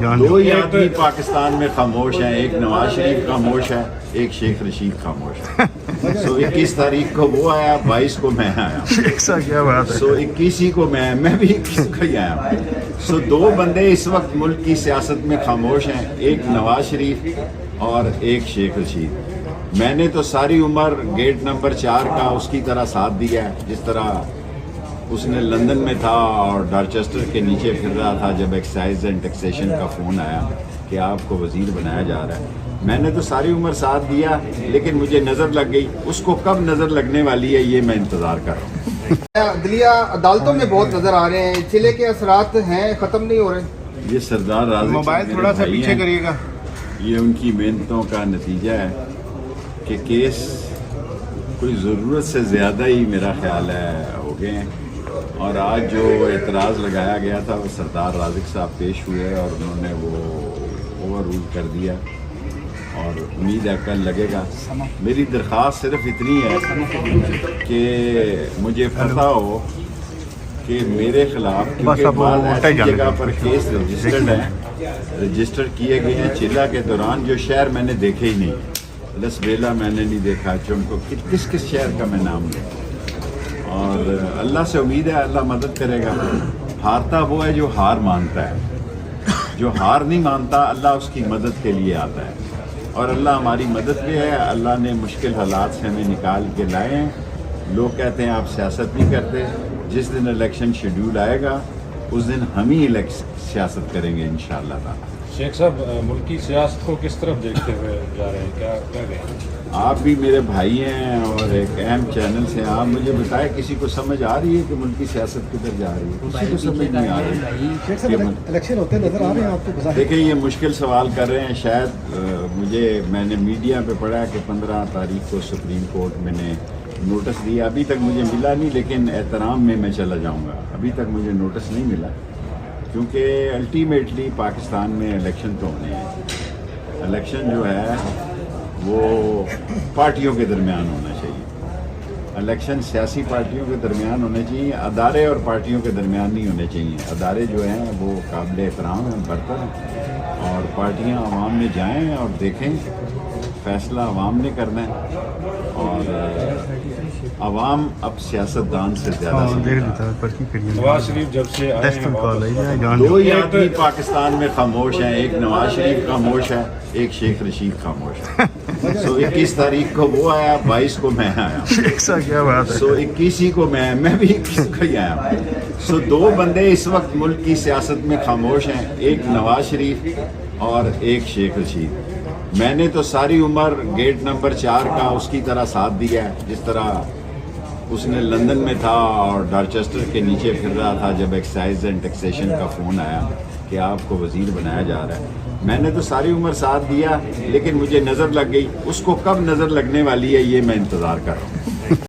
دو ہی آدمی پاکستان میں خاموش ہیں، ایک نواز شریف خاموش ہے، ایک شیخ رشید خاموش ہے۔ سو 21 تاریخ کو وہ آیا، 22 کو میں آیا، کیا بات ہے۔ سو 21 کو میں بھی 21 کو ہی آیا ہوں۔ سو دو بندے اس وقت ملک کی سیاست میں خاموش ہیں، ایک نواز شریف اور ایک شیخ رشید۔ میں نے تو ساری عمر گیٹ نمبر 4 کا اس کی طرح ساتھ دیا ہے جس طرح اس نے لندن میں تھا اور ڈارچسٹر کے نیچے پھر رہا تھا جب ایکسائز اینڈ ٹیکسیشن کا فون آیا کہ آپ کو وزیر بنایا جا رہا ہے۔ میں نے تو ساری عمر ساتھ دیا، لیکن مجھے نظر لگ گئی، اس کو کب نظر لگنے والی ہے یہ میں انتظار کر رہا ہوں۔ عدلیہ عدالتوں میں بہت نظر آ رہے ہیں، چلے کے اثرات ہیں، ختم نہیں ہو رہے۔ یہ سردار رازق موبائل تھوڑا سا پیچھے کریے گا۔ یہ ان کی محنتوں کا نتیجہ ہے کہ کیس کوئی ضرورت سے زیادہ ہی میرا خیال ہے ہو گئے ہیں، اور آج جو اعتراض لگایا گیا تھا وہ سردار رازق صاحب پیش ہوئے اور انہوں نے وہ اوور رول کر دیا، اور امید ہے کل لگے گا۔ میری درخواست صرف اتنی ہے کہ مجھے پتہ ہو کہ میرے خلاف کیونکہ بعض ایسی جگہ پر کیس رجسٹرڈ ہیں، رجسٹر کیے گئے ہیں چلا کے دوران جو شہر میں نے دیکھے ہی نہیں، لس ویلا میں نے نہیں دیکھا، چمکو کس کس شہر کا میں نام لوں، اور اللہ سے امید ہے اللہ مدد کرے گا۔ ہارتا وہ ہے جو ہار مانتا ہے، جو ہار نہیں مانتا اللہ اس کی مدد کے لیے آتا ہے، اور اللہ ہماری مدد پہ ہے۔ اللہ نے مشکل حالات سے ہمیں نکال کے لائے ہیں۔ لوگ کہتے ہیں آپ سیاست نہیں کرتے، جس دن الیکشن شیڈول آئے گا اس دن ہم ہی سیاست کریں گے انشاءاللہ تعالی۔ شیخ صاحب ملکی سیاست کو کس طرف دیکھتے ہوئے جا رہے ہیں، کیا کہیں؟ آپ بھی میرے بھائی ہیں اور ایک اہم چینل سے، آپ مجھے بتائیں کسی کو سمجھ آ رہی ہے کہ ملکی سیاست کدھر جا رہی ہے؟ کسی کو سمجھ نہیں آ رہی۔ الیکشن ہوتے نظر آ رہے ہیں آپ کو؟ دیکھیں یہ مشکل سوال کر رہے ہیں، شاید میں نے میڈیا پہ پڑھا کہ 15 تاریخ کو سپریم کورٹ میں نے نوٹس دیا، ابھی تک مجھے ملا نہیں، لیکن احترام میں چلا جاؤں گا، ابھی تک مجھے نوٹس نہیں ملا، کیونکہ الٹیمیٹلی پاکستان میں الیکشن تو ہونے ہیں۔ الیکشن جو ہے وہ پارٹیوں کے درمیان ہونا چاہیے، الیکشن سیاسی پارٹیوں کے درمیان ہونے چاہیے، ادارے اور پارٹیوں کے درمیان نہیں ہونے چاہیے۔ ادارے جو ہیں وہ قابل احترام ہیں، برتر ہیں، اور پارٹیاں عوام میں جائیں اور دیکھیں، فیصلہ عوام نے کرنا ہے، اور عوام اب سیاستدان سے زیادہ نواز شریف جب سے آئے ہیں دو ہی آدمی پاکستان میں خاموش ہیں، ایک نواز شریف خاموش ہے، ایک شیخ رشید خاموش ہے۔ سو 21 تاریخ کو وہ آیا، 22 کو میں آیا، کیا بات ہے۔ سو 21 کو میں بھی 21 کو ہی آیا ہوں۔ سو دو بندے اس وقت ملک کی سیاست میں خاموش ہیں، ایک نواز شریف اور ایک شیخ رشید۔ میں نے تو ساری عمر گیٹ نمبر 4 کا اس کی طرح ساتھ دیا ہے جس طرح اس نے لندن میں تھا اور ڈارچسٹر کے نیچے پھر رہا تھا جب ایکسائز اینڈ ٹیکسیشن کا فون آیا کہ آپ کو وزیر بنایا جا رہا ہے۔ میں نے تو ساری عمر ساتھ دیا، لیکن مجھے نظر لگ گئی، اس کو کب نظر لگنے والی ہے یہ میں انتظار کر رہا ہوں۔